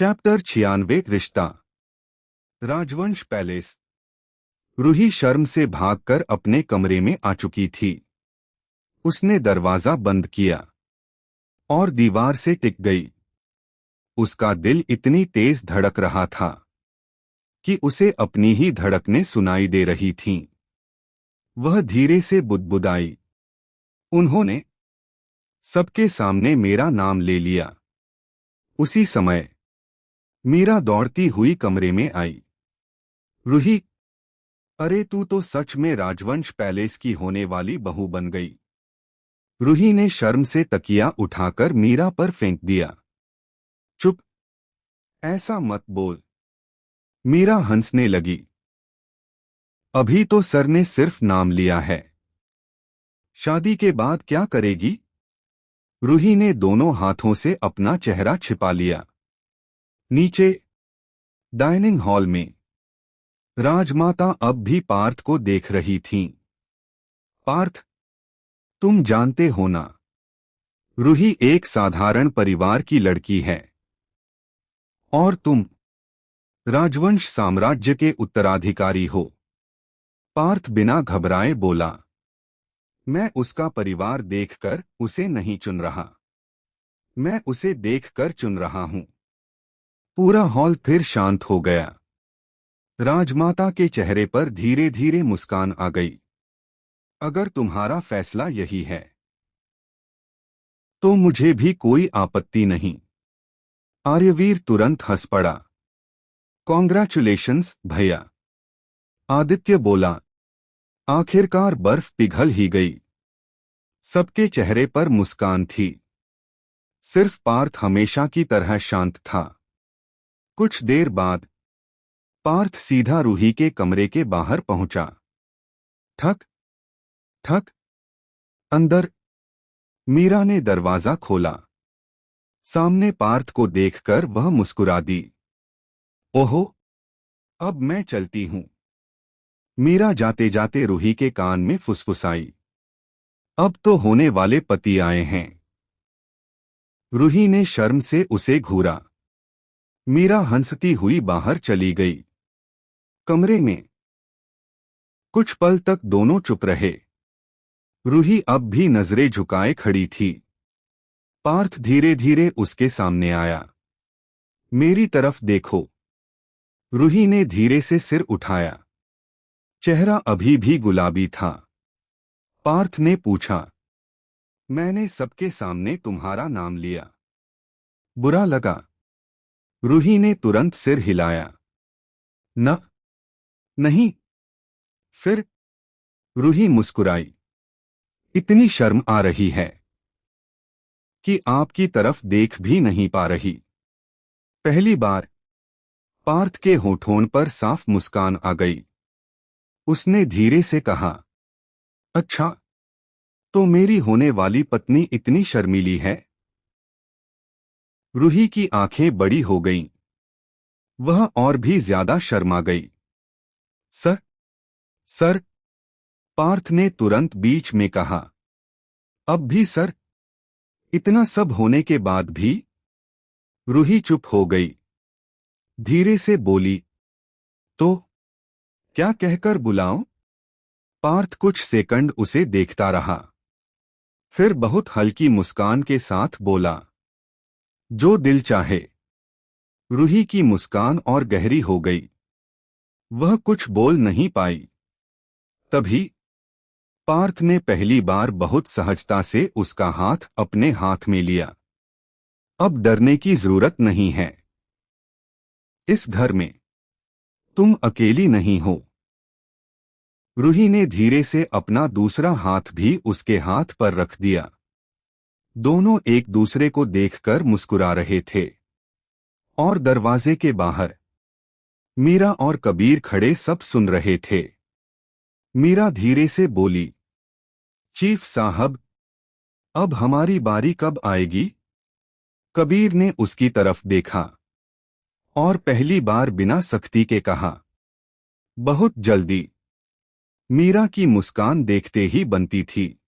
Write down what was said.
Chapter 96 रिश्ता। राजवंश palace. Ruhi शर्म से भागकर अपने कमरे में आ चुकी थी। उसने दरवाजा बंद किया और दीवार से टिक गई। उसका दिल इतनी तेज धड़क रहा था कि उसे अपनी ही धड़कनें सुनाई दे रही थीं। वह धीरे से बुदबुदाई, उन्होंने सबके सामने मेरा नाम ले लिया। उसी समय मीरा दौड़ती हुई कमरे में आई। रूही, अरे तू तो सच में राजवंश पैलेस की होने वाली बहू बन गई। रूही ने शर्म से तकिया उठाकर मीरा पर फेंक दिया। चुप, ऐसा मत बोल। मीरा हंसने लगी। अभी तो सर ने सिर्फ नाम लिया है, शादी के बाद क्या करेगी? रूही ने दोनों हाथों से अपना चेहरा छिपा लिया। नीचे डाइनिंग हॉल में राजमाता अब भी पार्थ को देख रही थीं। पार्थ, तुम जानते हो ना, रूही एक साधारण परिवार की लड़की है और तुम राजवंश साम्राज्य के उत्तराधिकारी हो। पार्थ बिना घबराए बोला। मैं उसका परिवार देखकर उसे नहीं चुन रहा, मैं उसे देखकर चुन रहा हूं। पूरा हॉल फिर शांत हो गया। राजमाता के चेहरे पर धीरे धीरे मुस्कान आ गई। अगर तुम्हारा फैसला यही है तो मुझे भी कोई आपत्ति नहीं। आर्यवीर तुरंत हंस पड़ा। कॉन्ग्रेचुलेशंस भैया। आदित्य बोला। आखिरकार बर्फ पिघल ही गई। सबके चेहरे पर मुस्कान थी। सिर्फ पार्थ हमेशा की तरह शांत था। कुछ देर बाद पार्थ सीधा रूही के कमरे के बाहर पहुंचा। ठक ठक। अंदर। मीरा ने दरवाजा खोला। सामने पार्थ को देखकर वह मुस्कुरा दी। ओहो, अब मैं चलती हूं। मीरा जाते जाते रूही के कान में फुसफुसाई। अब तो होने वाले पति आए हैं। रूही ने शर्म से उसे घूरा। मीरा हंसती हुई बाहर चली गई। कमरे में कुछ पल तक दोनों चुप रहे। रूही अब भी नजरें झुकाए खड़ी थी। पार्थ धीरे धीरे उसके सामने आया। मेरी तरफ देखो। रूही ने धीरे से सिर उठाया। चेहरा अभी भी गुलाबी था। पार्थ ने पूछा, मैंने सबके सामने तुम्हारा नाम लिया, बुरा लगा? रूही ने तुरंत सिर हिलाया। न, नहीं। फिर? रूही मुस्कुराई। इतनी शर्म आ रही है कि आपकी तरफ देख भी नहीं पा रही। पहली बार पार्थ के होठों पर साफ मुस्कान आ गई। उसने धीरे से कहा, अच्छा, तो मेरी होने वाली पत्नी इतनी शर्मीली है? रूही की आंखें बड़ी हो गईं। वह और भी ज्यादा शर्मा गई। सर, सर, पार्थ ने तुरंत बीच में कहा। अब भी सर? इतना सब होने के बाद भी? रूही चुप हो गई। धीरे से बोली, तो क्या कहकर बुलाऊं? पार्थ कुछ सेकंड उसे देखता रहा, फिर बहुत हल्की मुस्कान के साथ बोला, जो दिल चाहे। रूही की मुस्कान और गहरी हो गई। वह कुछ बोल नहीं पाई। तभी पार्थ ने पहली बार बहुत सहजता से उसका हाथ अपने हाथ में लिया। अब डरने की जरूरत नहीं है। इस घर में तुम अकेली नहीं हो। रूही ने धीरे से अपना दूसरा हाथ भी उसके हाथ पर रख दिया। दोनों एक दूसरे को देखकर मुस्कुरा रहे थे। और दरवाजे के बाहर मीरा और कबीर खड़े सब सुन रहे थे। मीरा धीरे से बोली, चीफ साहब, अब हमारी बारी कब आएगी? कबीर ने उसकी तरफ देखा और पहली बार बिना सख्ती के कहा, बहुत जल्दी। मीरा की मुस्कान देखते ही बनती थी।